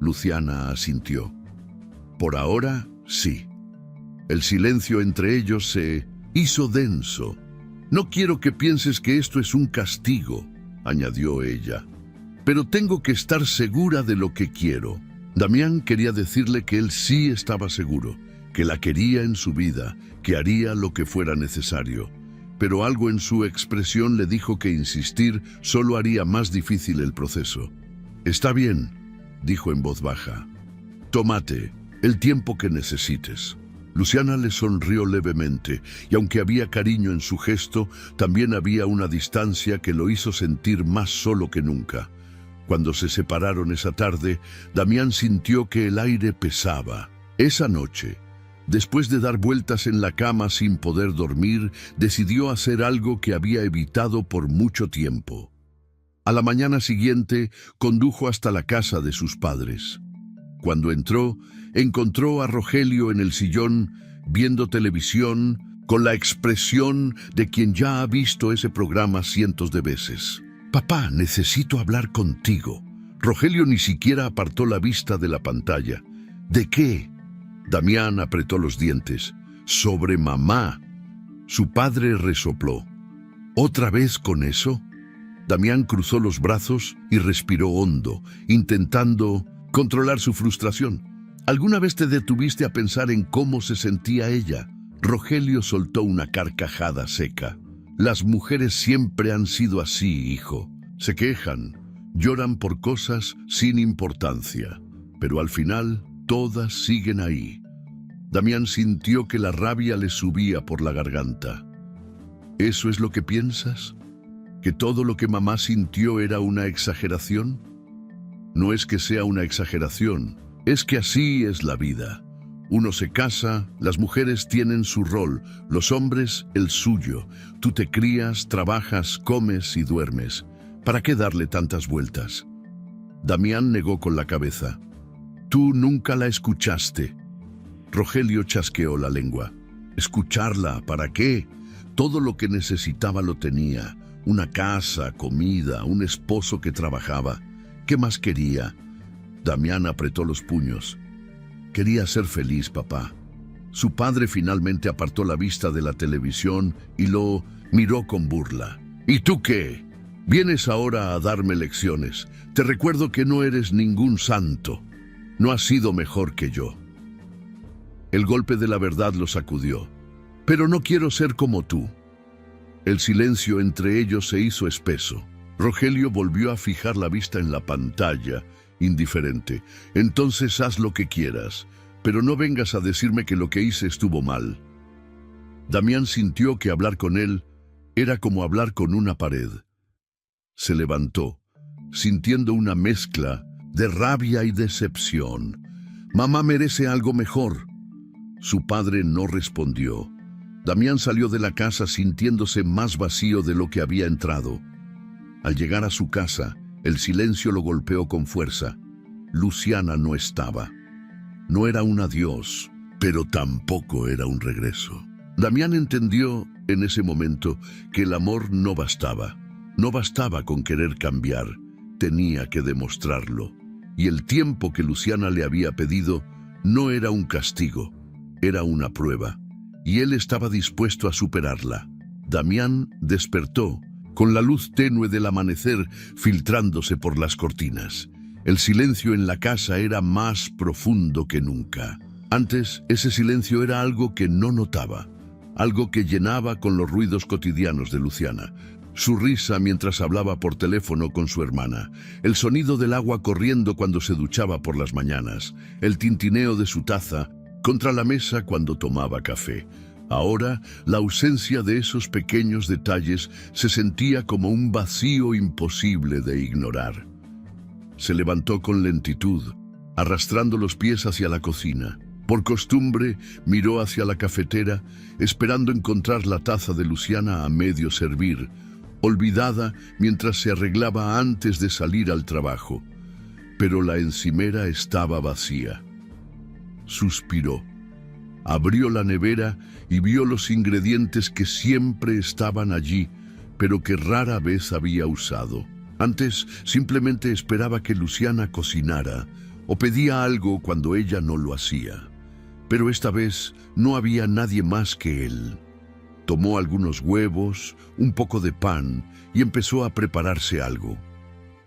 Luciana asintió. «Por ahora, sí». El silencio entre ellos se hizo denso. «No quiero que pienses que esto es un castigo», añadió ella. «Pero tengo que estar segura de lo que quiero». Damián quería decirle que él sí estaba seguro, que la quería en su vida, que haría lo que fuera necesario. Pero algo en su expresión le dijo que insistir solo haría más difícil el proceso. «Está bien», dijo en voz baja. «Tómate el tiempo que necesites». Luciana le sonrió levemente, y aunque había cariño en su gesto, también había una distancia que lo hizo sentir más solo que nunca. Cuando se separaron esa tarde, Damián sintió que el aire pesaba. Esa noche, después de dar vueltas en la cama sin poder dormir, decidió hacer algo que había evitado por mucho tiempo. A la mañana siguiente, condujo hasta la casa de sus padres. Cuando encontró a Rogelio en el sillón, viendo televisión, con la expresión de quien ya ha visto ese programa cientos de veces. «Papá, necesito hablar contigo». Rogelio ni siquiera apartó la vista de la pantalla. «¿De qué?» Damián apretó los dientes. «Sobre mamá». Su padre resopló. «¿Otra vez con eso?» Damián cruzó los brazos y respiró hondo, intentando controlar su frustración. ¿Alguna vez te detuviste a pensar en cómo se sentía ella? Rogelio soltó una carcajada seca. «Las mujeres siempre han sido así, hijo. Se quejan, lloran por cosas sin importancia, pero al final todas siguen ahí». Damián sintió que la rabia le subía por la garganta. «¿Eso es lo que piensas? ¿Que todo lo que mamá sintió era una exageración?» «No es que sea una exageración, es que así es la vida. Uno se casa, las mujeres tienen su rol, los hombres el suyo. Tú te crías, trabajas, comes y duermes. ¿Para qué darle tantas vueltas?» Damián negó con la cabeza. «Tú nunca la escuchaste». Rogelio chasqueó la lengua. «¿Escucharla? ¿Para qué? Todo lo que necesitaba lo tenía. Una casa, comida, un esposo que trabajaba. ¿Qué más quería?» Damián apretó los puños. «Quería ser feliz, papá». Su padre finalmente apartó la vista de la televisión y lo miró con burla. «¿Y tú qué? Vienes ahora a darme lecciones. Te recuerdo que no eres ningún santo. No has sido mejor que yo». El golpe de la verdad lo sacudió. «Pero no quiero ser como tú». El silencio entre ellos se hizo espeso. Rogelio volvió a fijar la vista en la pantalla, indiferente. «Entonces haz lo que quieras, pero no vengas a decirme que lo que hice estuvo mal». Damián sintió que hablar con él era como hablar con una pared. Se levantó, sintiendo una mezcla de rabia y decepción. Mamá merece algo mejor. Su padre no respondió. Damián salió de la casa sintiéndose más vacío de lo que había entrado. Al llegar a su casa, el silencio lo golpeó con fuerza. Luciana no estaba. No era un adiós, pero tampoco era un regreso. Damián entendió en ese momento que el amor no bastaba. No bastaba con querer cambiar, tenía que demostrarlo. Y el tiempo que Luciana le había pedido no era un castigo, era una prueba. Y él estaba dispuesto a superarla. Damián despertó, con la luz tenue del amanecer filtrándose por las cortinas. El silencio en la casa era más profundo que nunca. Antes, ese silencio era algo que no notaba, algo que llenaba con los ruidos cotidianos de Luciana. Su risa mientras hablaba por teléfono con su hermana, el sonido del agua corriendo cuando se duchaba por las mañanas, el tintineo de su taza contra la mesa cuando tomaba café. Ahora, la ausencia de esos pequeños detalles se sentía como un vacío imposible de ignorar. Se levantó con lentitud, arrastrando los pies hacia la cocina. Por costumbre, miró hacia la cafetera, esperando encontrar la taza de Luciana a medio servir, olvidada mientras se arreglaba antes de salir al trabajo. Pero la encimera estaba vacía. Suspiró. Abrió la nevera y vio los ingredientes que siempre estaban allí, pero que rara vez había usado. Antes simplemente esperaba que Luciana cocinara o pedía algo cuando ella no lo hacía. Pero esta vez no había nadie más que él. Tomó algunos huevos, un poco de pan y empezó a prepararse algo.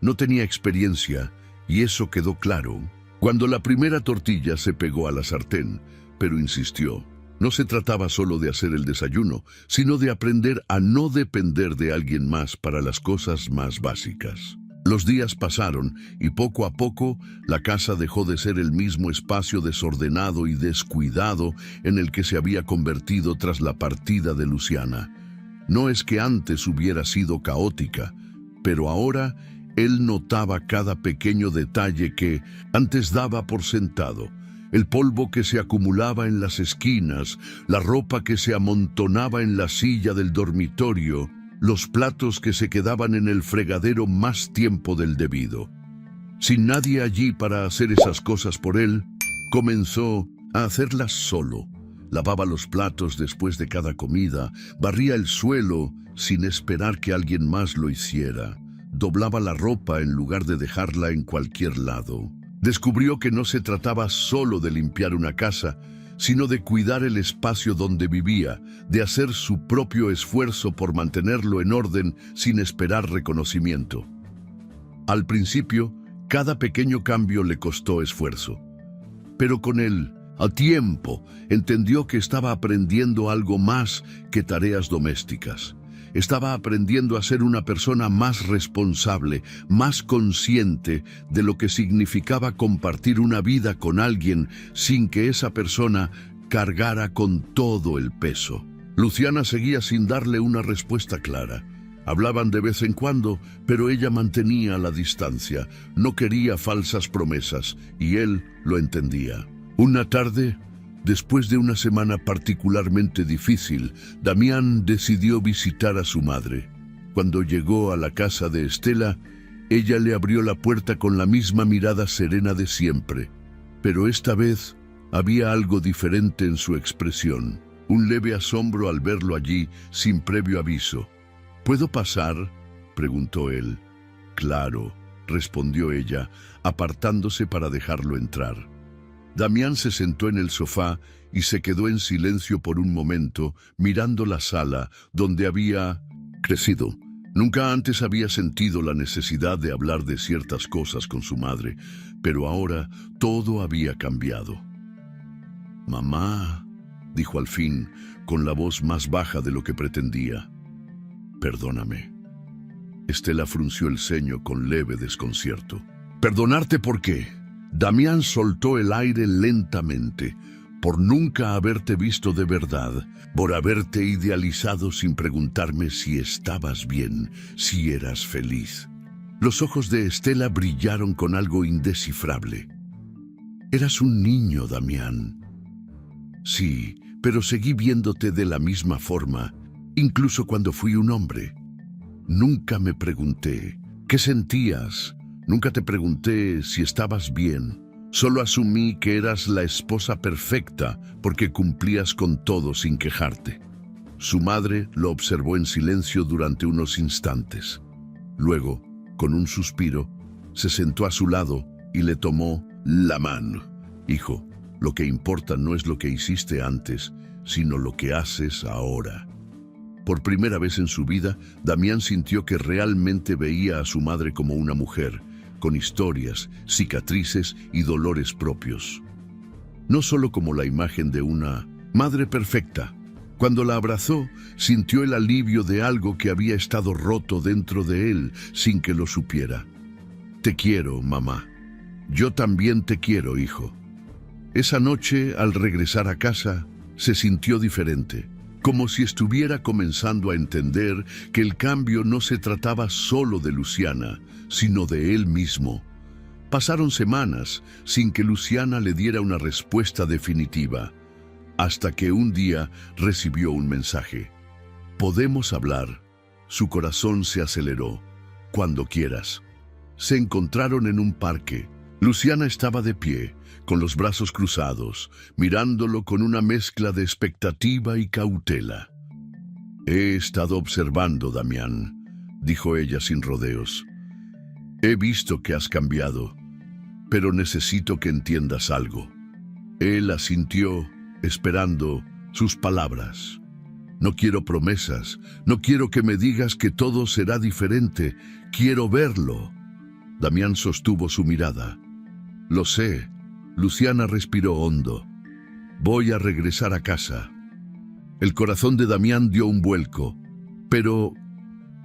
No tenía experiencia y eso quedó claro cuando la primera tortilla se pegó a la sartén, pero insistió. No se trataba solo de hacer el desayuno, sino de aprender a no depender de alguien más para las cosas más básicas. Los días pasaron y poco a poco la casa dejó de ser el mismo espacio desordenado y descuidado en el que se había convertido tras la partida de Luciana. No es que antes hubiera sido caótica, pero ahora él notaba cada pequeño detalle que antes daba por sentado. El polvo que se acumulaba en las esquinas, la ropa que se amontonaba en la silla del dormitorio, los platos que se quedaban en el fregadero más tiempo del debido. Sin nadie allí para hacer esas cosas por él, comenzó a hacerlas solo. Lavaba los platos después de cada comida, barría el suelo sin esperar que alguien más lo hiciera, doblaba la ropa en lugar de dejarla en cualquier lado. Descubrió que no se trataba solo de limpiar una casa, sino de cuidar el espacio donde vivía, de hacer su propio esfuerzo por mantenerlo en orden sin esperar reconocimiento. Al principio, cada pequeño cambio le costó esfuerzo. Pero con él, al tiempo, entendió que estaba aprendiendo algo más que tareas domésticas. Estaba aprendiendo a ser una persona más responsable, más consciente de lo que significaba compartir una vida con alguien sin que esa persona cargara con todo el peso. Luciana seguía sin darle una respuesta clara. Hablaban de vez en cuando, pero ella mantenía la distancia. No quería falsas promesas, y él lo entendía. Una tarde, después de una semana particularmente difícil, Damián decidió visitar a su madre. Cuando llegó a la casa de Estela, ella le abrió la puerta con la misma mirada serena de siempre. Pero esta vez había algo diferente en su expresión, un leve asombro al verlo allí sin previo aviso. ¿Puedo pasar?, preguntó él. Claro, respondió ella, apartándose para dejarlo entrar. Damián se sentó en el sofá y se quedó en silencio por un momento, mirando la sala donde había crecido. Nunca antes había sentido la necesidad de hablar de ciertas cosas con su madre, pero ahora todo había cambiado. «Mamá», dijo al fin, con la voz más baja de lo que pretendía. «Perdóname». Estela frunció el ceño con leve desconcierto. «¿Perdonarte por qué?». Damián soltó el aire lentamente. por nunca haberte visto de verdad, por haberte idealizado sin preguntarme si estabas bien, si eras feliz. Los ojos de Estela brillaron con algo indescifrable. Eras un niño, Damián. Sí, pero seguí viéndote de la misma forma, incluso cuando fui un hombre. Nunca me pregunté qué sentías, nunca te pregunté si estabas bien. Solo asumí que eras la esposa perfecta porque cumplías con todo sin quejarte. Su madre lo observó en silencio durante unos instantes. Luego, con un suspiro, se sentó a su lado y le tomó la mano. Hijo, lo que importa no es lo que hiciste antes, sino lo que haces ahora. Por primera vez en su vida, Damián sintió que realmente veía a su madre como una mujer, con historias, cicatrices y dolores propios. No solo como la imagen de una madre perfecta. Cuando la abrazó, sintió el alivio de algo que había estado roto dentro de él sin que lo supiera. Te quiero, mamá. Yo también te quiero, hijo. Esa noche, al regresar a casa, se sintió diferente, como si estuviera comenzando a entender que el cambio no se trataba solo de Luciana, sino de él mismo. Pasaron semanas sin que Luciana le diera una respuesta definitiva, hasta que un día recibió un mensaje. Podemos hablar. Su corazón se aceleró. Cuando quieras. Se encontraron en un parque. Luciana estaba de pie, con los brazos cruzados, mirándolo con una mezcla de expectativa y cautela. He estado observando, Damián, dijo ella sin rodeos. He visto que has cambiado, pero necesito que entiendas algo. Él asintió, esperando sus palabras. No quiero promesas, no quiero que me digas que todo será diferente, quiero verlo. Damián sostuvo su mirada. Lo sé. Luciana respiró hondo. Voy a regresar a casa. El corazón de Damián dio un vuelco, pero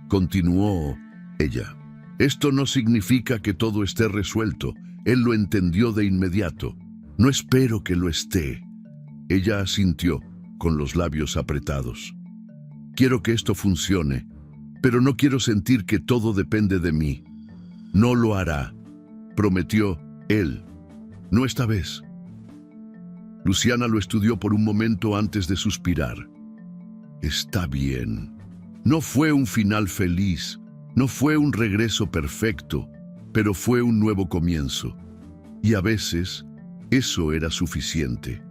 continuó ella. Esto no significa que todo esté resuelto. Él lo entendió de inmediato. No espero que lo esté. Ella asintió, con los labios apretados. Quiero que esto funcione, pero no quiero sentir que todo depende de mí. No lo hará, prometió él. No esta vez. Luciana lo estudió por un momento antes de suspirar. Está bien. No fue un final feliz, no fue un regreso perfecto, pero fue un nuevo comienzo. Y a veces, eso era suficiente.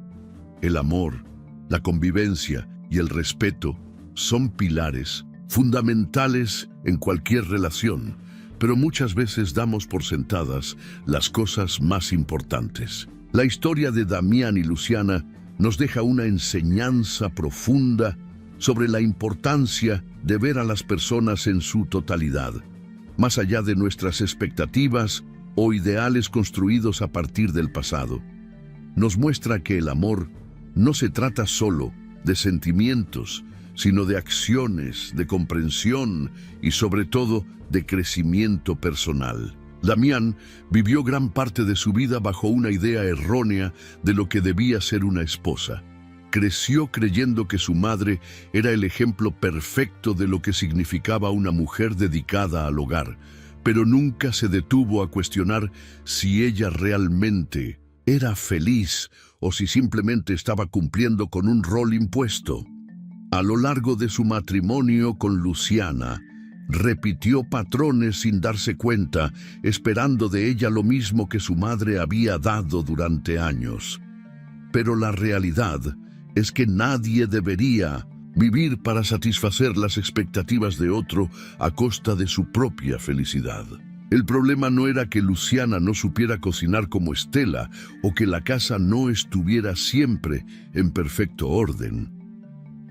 El amor, la convivencia y el respeto son pilares fundamentales en cualquier relación, pero muchas veces damos por sentadas las cosas más importantes. La historia de Damián y Luciana nos deja una enseñanza profunda sobre la importancia de ver a las personas en su totalidad, más allá de nuestras expectativas o ideales construidos a partir del pasado. Nos muestra que el amor no se trata solo de sentimientos, sino de acciones, de comprensión y sobre todo de crecimiento personal. Damián vivió gran parte de su vida bajo una idea errónea de lo que debía ser una esposa. Creció creyendo que su madre era el ejemplo perfecto de lo que significaba una mujer dedicada al hogar, pero nunca se detuvo a cuestionar si ella realmente era feliz o si simplemente estaba cumpliendo con un rol impuesto. A lo largo de su matrimonio con Luciana, repitió patrones sin darse cuenta, esperando de ella lo mismo que su madre había dado durante años. Pero la realidad es que nadie debería vivir para satisfacer las expectativas de otro a costa de su propia felicidad. El problema no era que Luciana no supiera cocinar como Estela o que la casa no estuviera siempre en perfecto orden.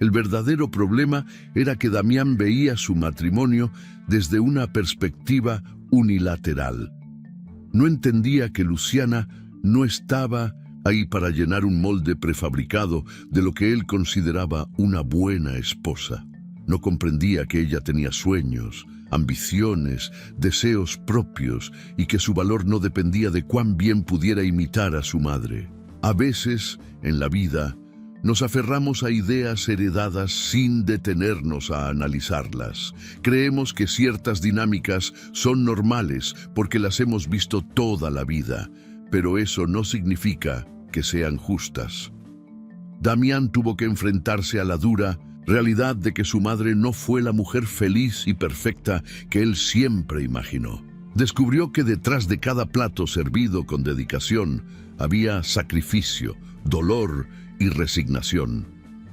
El verdadero problema era que Damián veía su matrimonio desde una perspectiva unilateral. No entendía que Luciana no estaba ahí para llenar un molde prefabricado de lo que él consideraba una buena esposa. No comprendía que ella tenía sueños, ambiciones, deseos propios y que su valor no dependía de cuán bien pudiera imitar a su madre. A veces, en la vida, nos aferramos a ideas heredadas sin detenernos a analizarlas. Creemos que ciertas dinámicas son normales porque las hemos visto toda la vida, pero eso no significa que sean justas. Damián tuvo que enfrentarse a la dura realidad de que su madre no fue la mujer feliz y perfecta que él siempre imaginó. Descubrió que detrás de cada plato servido con dedicación había sacrificio, dolor y resignación.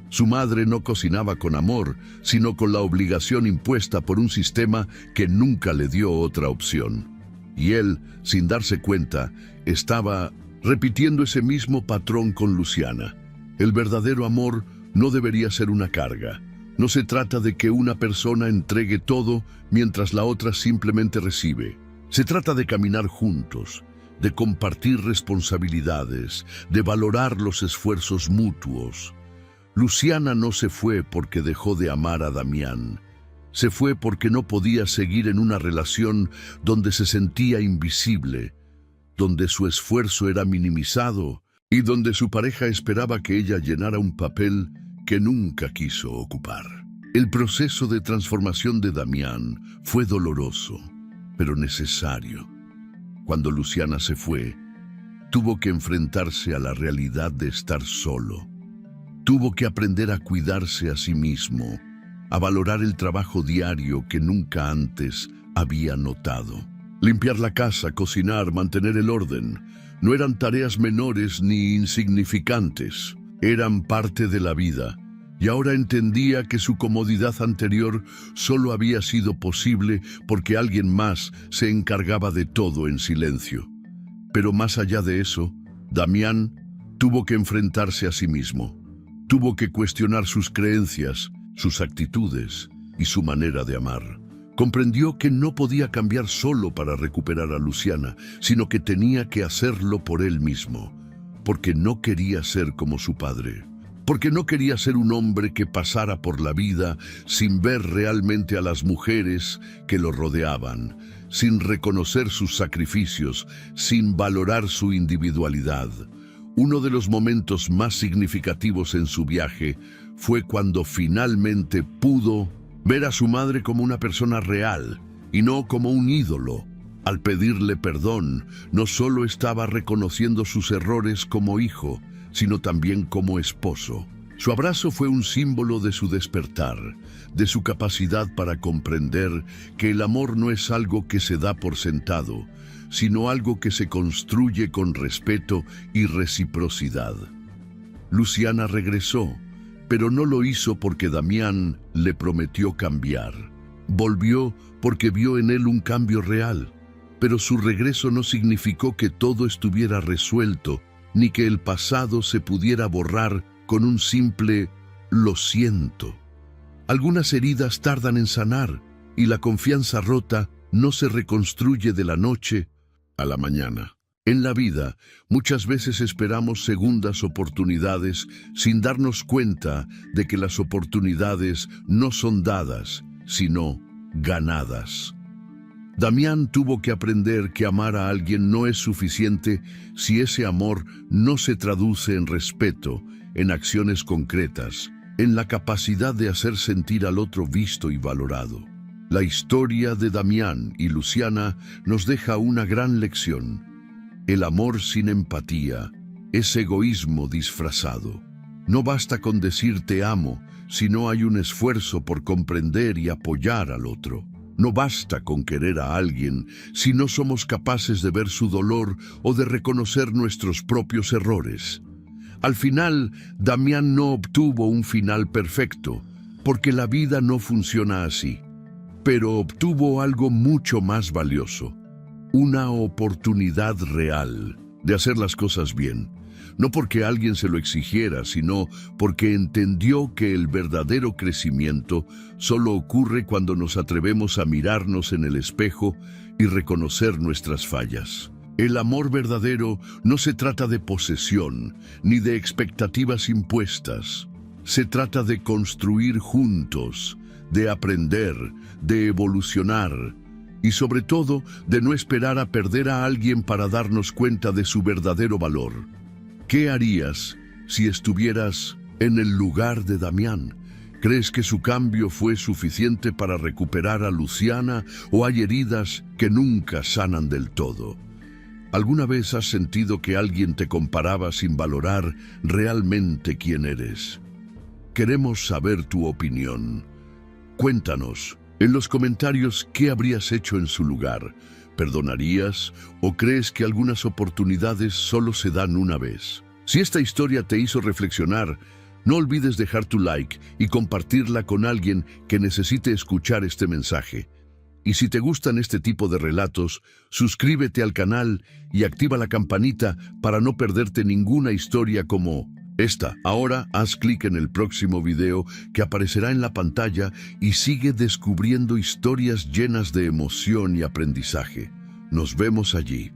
Su madre no cocinaba con amor, sino con la obligación impuesta por un sistema que nunca le dio otra opción. Y él, sin darse cuenta, estaba repitiendo ese mismo patrón con Luciana. El verdadero amor no debería ser una carga. No se trata de que una persona entregue todo mientras la otra simplemente recibe. Se trata de caminar juntos, de compartir responsabilidades, de valorar los esfuerzos mutuos. Luciana no se fue porque dejó de amar a Damián. Se fue porque no podía seguir en una relación donde se sentía invisible, donde su esfuerzo era minimizado y donde su pareja esperaba que ella llenara un papel que nunca quiso ocupar. El proceso de transformación de Damián fue doloroso, pero necesario. Cuando Luciana se fue, tuvo que enfrentarse a la realidad de estar solo. Tuvo que aprender a cuidarse a sí mismo, a valorar el trabajo diario que nunca antes había notado. Limpiar la casa, cocinar, mantener el orden, no eran tareas menores ni insignificantes. Eran parte de la vida, y ahora entendía que su comodidad anterior solo había sido posible porque alguien más se encargaba de todo en silencio. Pero más allá de eso, Damián tuvo que enfrentarse a sí mismo. Tuvo que cuestionar sus creencias, sus actitudes y su manera de amar. Comprendió que no podía cambiar solo para recuperar a Luciana, sino que tenía que hacerlo por él mismo. Porque no quería ser como su padre, porque no quería ser un hombre que pasara por la vida sin ver realmente a las mujeres que lo rodeaban, sin reconocer sus sacrificios, sin valorar su individualidad. Uno de los momentos más significativos en su viaje fue cuando finalmente pudo ver a su madre como una persona real y no como un ídolo. Al pedirle perdón, no solo estaba reconociendo sus errores como hijo, sino también como esposo. Su abrazo fue un símbolo de su despertar, de su capacidad para comprender que el amor no es algo que se da por sentado, sino algo que se construye con respeto y reciprocidad. Luciana regresó, pero no lo hizo porque Damián le prometió cambiar. Volvió porque vio en él un cambio real. Pero su regreso no significó que todo estuviera resuelto, ni que el pasado se pudiera borrar con un simple «lo siento». Algunas heridas tardan en sanar, y la confianza rota no se reconstruye de la noche a la mañana. En la vida, muchas veces esperamos segundas oportunidades sin darnos cuenta de que las oportunidades no son dadas, sino ganadas. Damián tuvo que aprender que amar a alguien no es suficiente si ese amor no se traduce en respeto, en acciones concretas, en la capacidad de hacer sentir al otro visto y valorado. La historia de Damián y Luciana nos deja una gran lección. El amor sin empatía es egoísmo disfrazado. No basta con decir te amo si no hay un esfuerzo por comprender y apoyar al otro. No basta con querer a alguien si no somos capaces de ver su dolor o de reconocer nuestros propios errores. Al final, Damián no obtuvo un final perfecto, porque la vida no funciona así. Pero obtuvo algo mucho más valioso, una oportunidad real de hacer las cosas bien. No porque alguien se lo exigiera, sino porque entendió que el verdadero crecimiento solo ocurre cuando nos atrevemos a mirarnos en el espejo y reconocer nuestras fallas. El amor verdadero no se trata de posesión, ni de expectativas impuestas. Se trata de construir juntos, de aprender, de evolucionar, y sobre todo de no esperar a perder a alguien para darnos cuenta de su verdadero valor. ¿Qué harías si estuvieras en el lugar de Damián? ¿Crees que su cambio fue suficiente para recuperar a Luciana o hay heridas que nunca sanan del todo? ¿Alguna vez has sentido que alguien te comparaba sin valorar realmente quién eres? Queremos saber tu opinión. Cuéntanos en los comentarios qué habrías hecho en su lugar. ¿Perdonarías o crees que algunas oportunidades solo se dan una vez? Si esta historia te hizo reflexionar, no olvides dejar tu like y compartirla con alguien que necesite escuchar este mensaje. Y si te gustan este tipo de relatos, suscríbete al canal y activa la campanita para no perderte ninguna historia como esta. Ahora haz clic en el próximo video que aparecerá en la pantalla y sigue descubriendo historias llenas de emoción y aprendizaje. Nos vemos allí.